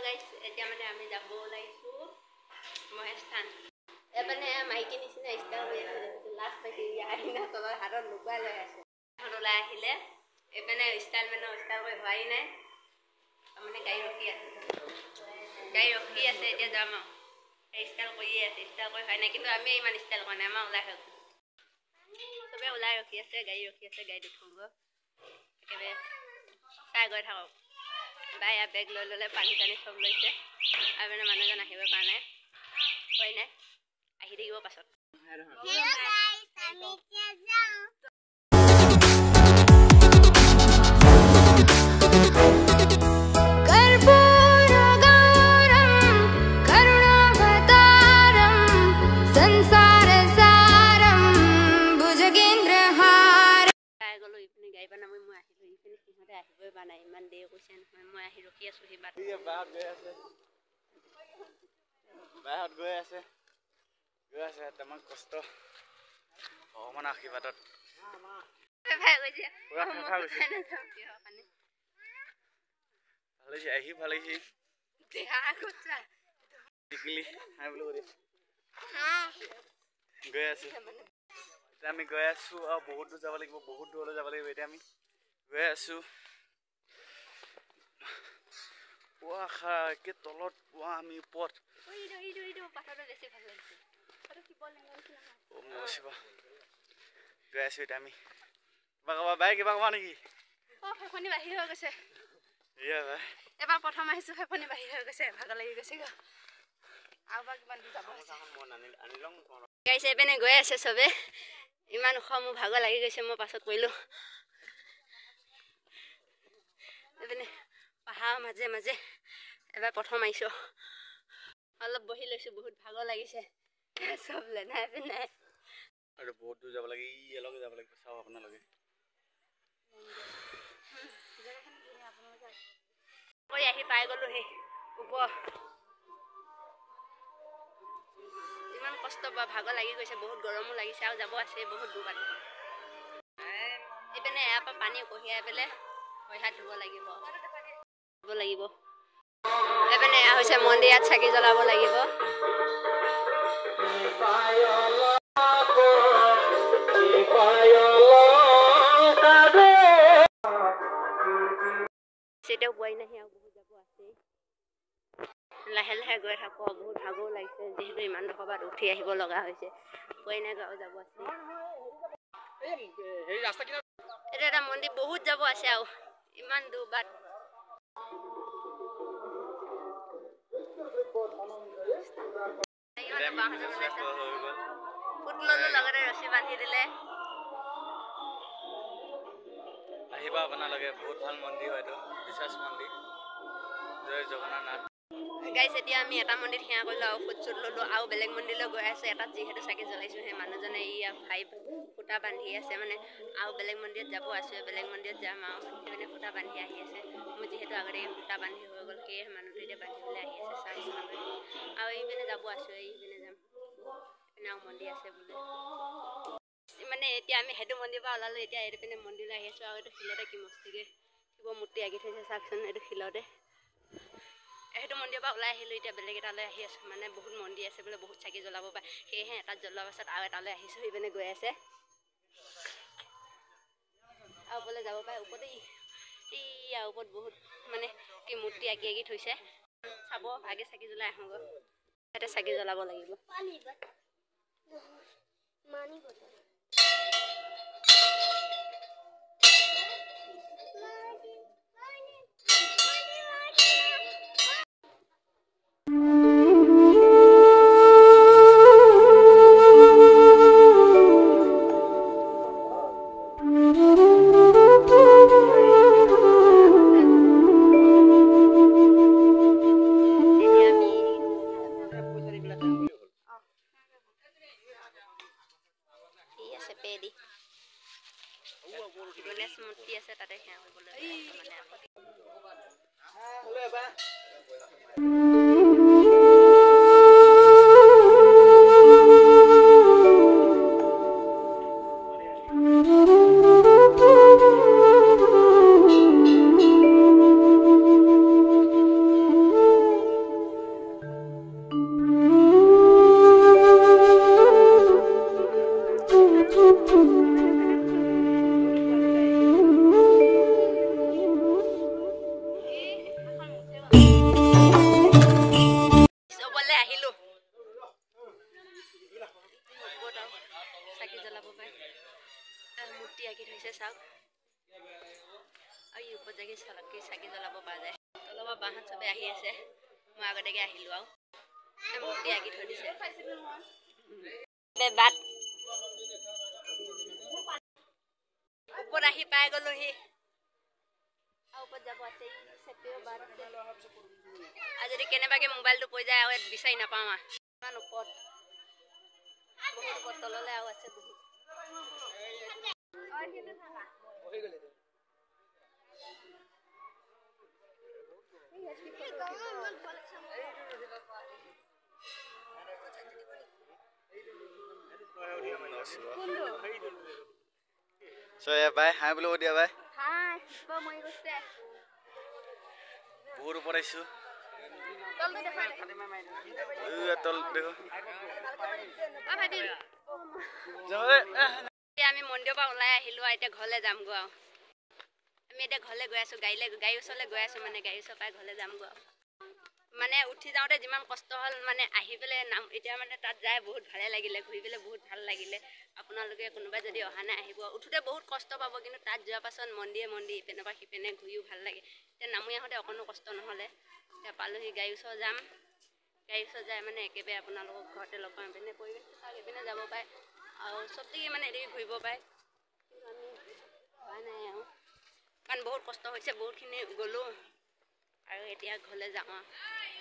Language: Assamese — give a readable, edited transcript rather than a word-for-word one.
গাইস এতিয়া মানে আমি যাব ওলাইছো মহেশস্থান এপানে মাইকি নিচিনা ষ্টাৰ হৈ আছে লাষ্ট পাইছে আইনা তলৰ হাৰত লুকুৱাই লৈ আছে এখন ওলাই আহিলে এপানে ষ্টাইল মানে ষ্টাইল কৰি হোৱাই নাই মানে গাড়ী ৰখি আছে এতিয়া যাম আৰু ষ্টাইল কৰিয়ে আছে ষ্টাইল কৰি হয় নাই কিন্তু আমি ইমান ষ্টাইল কৰা নাই আমাৰ ওলাই হৈ চবে ওলাই ৰখি আছে গাড়ীত উঠোঁগ একেবাৰে চাই গৈ থাকক বাই বেগ লৈ ল'লে পানী টানি চব লৈছে আৰু মানে মানুহজন আহিব পৰা নাই হয় নাই আহি থাকিব পাছত আহিবই পৰা নাই ইমান দেৰি কৈছে নহয় মই আহি ৰখি আছো সি বাট গৈ আছে তামাম কষ্ট ভগৱানৰ আশীৰ্বাদত আমি গৈ আছো আৰু বহুত দূৰ যাব লাগিব বহুত দূৰলৈ যাব লাগিব এতিয়া আমি গৈ আছো কে তলত আমি ওপৰত গৈ আছো এতিয়া আমি বাই কিবা কবা নেকি ফেফনি বাহিৰ হৈ গৈছে এবাৰ প্ৰথম আহিছো ফেফনি বাহিৰ হৈ গৈছে ভাগৰ লাগি গৈছে গাইছে এপিনে গৈ আছে চবে ইমান ওখ মোৰ ভাগৰ লাগি গৈছে মই পাছত কৰিলো এপিনে পাহাৰ মাজে মাজে এবাৰ প্ৰথম আহিছো অলপ বহি লৈছো বহুত ভাগৰ লাগিছে চব লেনাই পিনাই আৰু বহুত দূৰ যাব লাগে ইয়ালৈকে যাব লাগিব চাও আপোনালোকে আহি পাই গলো সেই ওপৰ ইমান কষ্ট বা ভাগৰ লাগি গৈছে বহুত গৰমো লাগিছে আৰু যাব আছে বহুত দূৰ বাট এইপিনে ইয়াৰ পৰা পানী কঢ়িয়াই পেলাই ভৰি হাত ধুব লাগিব এইপিনে এয়া হৈছে মন্দিৰ ইয়াত চাকি জ্বলাব লাগিব সেটাও পোৱাই নাহি আৰু বহুত যাব আছে লাহে লাহে গৈ থাকো বহুত ভাগৰো লাগিছে যিহেতু ইমান ডোখৰ বাট উঠি আহিব লগা হৈছে পোৱাই নাই গাঁও যাব আছে এটা এটা মন্দিৰ বহুত যাব আছে আৰু ইমান দূৰ বাট ফুটললো লগতে ৰছী বান্ধি দিলে আহিবা আপোনালোকে বহুত ভাল মন্দিৰ হয়তো বিশ্বাস মন্দিৰ জয় জগন্নাথ গাইছ এতিয়া আমি এটা মন্দিৰ সেৱা কৰিলো আৰু ফুট চুট ললো আৰু বেলেগ মন্দিৰলৈ গৈ আছে এটাত যিহেতু চাকি জ্বলাইছো সেই মানুহজনে ভাই সূতা বান্ধি আছে মানে আৰু বেলেগ মন্দিৰত যাব আছে বেলেগ মন্দিৰত যাম আৰু সেইপিনে সূতা বান্ধি আহি আছে মোৰ যিহেতু আগতে সূতা বান্ধি হৈ গ'ল সেয়ে মানুহটো এতিয়া বান্ধিবলৈ আহি আছে চাই আৰু এইপিনে যাব আছো এইপিনে যাম এইপিনে আৰু মন্দিৰ আছে বোলে মানে এতিয়া আমি সেইটো মন্দিৰৰ পৰা ওলালো এতিয়া এইটো পিনে মন্দিৰলৈ আহি আছো আৰু এইটো শিলতে কি মস্তিকে শিৱ মূৰ্তি আঁকি থৈছে চাওকচোন এইটো শিলতে সেইটো মন্দিৰৰ পৰা ওলাই আহিলো এতিয়া বেলেগ এটালৈ আহি আছো মানে বহুত মন্দিৰ আছে বোলে বহুত চাকি জ্বলাব পাৰে সেয়েহে এটাত জ্বলোৱাৰ পাছত আৰু এটালৈ আহিছো সেইপিনে গৈ আছে আৰু ওপৰলৈ যাব পাৰে ওপৰতে এইয়া ওপৰত বহুত মানে কি মূৰ্তি আঁকি আঁকি থৈছে চাব আগে চাকি জ্বলাই আহোঁগৈ ইয়াতে চাকি জ্বলাব লাগিব গণেশ মূৰ্তি আছে তাতে সেৱা কৰিবলৈ বাহঁত চবে আহি আছে মই আগতীয়াকৈ আহিলোঁ আৰু মূৰ্তি আঁকি থৈ দিছে বাট ওপৰত আহি পাই গ'লোহি আৰু ওপৰত যাব আছে চেপেও বাট আছে আৰু যদি কেনেবাকৈ মোবাইলটো পৰি যায় আৰু ইয়াত বিচাৰি নাপাওঁ ইমান ওপৰত বহুত ওপৰত তললৈ আৰু আছে বহুত বাই হাই বুলিব দিয়া বাই বহুত ওপৰত আহিছো আমি মন্দিৰৰ পৰা ওলাই আহিলোঁ আৰু এতিয়া ঘৰলৈ যামগৈ আৰু আমি এতিয়া ঘৰলৈ গৈ আছোঁ গাড়ী ওচৰলৈ গৈ আছোঁ মানে গাড়ী ওচৰৰ পৰাই ঘৰলৈ যামগৈ আৰু মানে উঠি যাওঁতে যিমান কষ্ট হ'ল মানে আহি পেলাই এতিয়া মানে তাত যাই বহুত ভালে লাগিলে ঘূৰি পেলাই বহুত ভাল লাগিলে আপোনালোকে কোনোবাই যদি অহা নাই আহিব উঠোঁতে বহুত কষ্ট পাব কিন্তু তাত যোৱাৰ পাছত মন্দিৰে ইপিনৰ পৰা সিপিনে ঘূৰিও ভাল লাগে এতিয়া নামি আহোঁতে অকণো কষ্ট নহ'লে এতিয়া পালোহি গাড়ী ওচৰ যাম গাড়ী ওচৰত যাই মানে একেবাৰে আপোনালোকক ঘৰতে লগ পাম এইপিনে পৰিৱেশটো চাওক এইপিনে যাব পাৰে আৰু চবদিকে মানে এদিকে ঘূৰিব পাৰে কিন্তু আমি হোৱা নাই আৰু কাৰণ বহুত কষ্ট হৈছে বহুতখিনি গ'লোঁ আৰু এতিয়া ঘৰলৈ যাওঁ আৰু